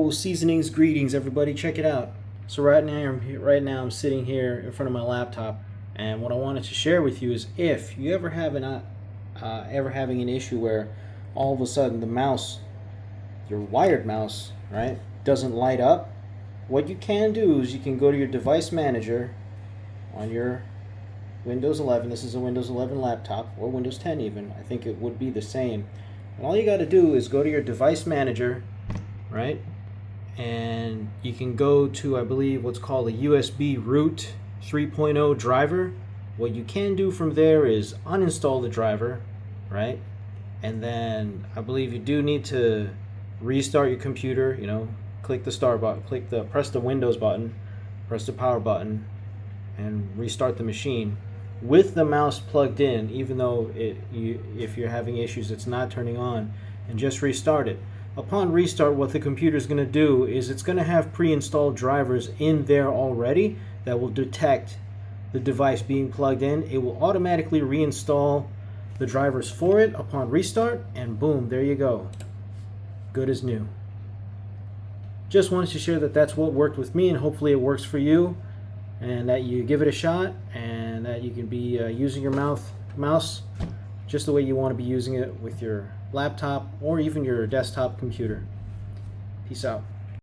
Yo, seasonings, greetings, everybody. Check it out. So right now I'm sitting here in front of my laptop, and what I wanted to share with you is if you ever have ever having an issue where all of a sudden the mouse, your wired mouse, right, doesn't light up. What you can do is you can go to your device manager on your Windows 11. This is a Windows 11 laptop, or Windows 10 even. I think it would be the same. And all you got to do is go to your device manager, right? And you can go to, I believe, what's called a USB root 3.0 driver. What you can do from there is uninstall the driver, right? And then I believe you do need to restart your computer. Click the start button, press the Windows button, press the power button, and restart the machine with the mouse plugged in, even though if you're having issues it's not turning on, and just restart it. Upon restart, what the computer is going to do is it's going to have pre-installed drivers in there already that will detect the device being plugged in. It will automatically reinstall the drivers for it upon restart, and boom, there you go. Good as new. Just wanted to share that that's what worked with me, and hopefully it works for you, and that you give it a shot, and that you can be using your mouse just the way you want to be using it with your laptop or even your desktop computer. Peace out.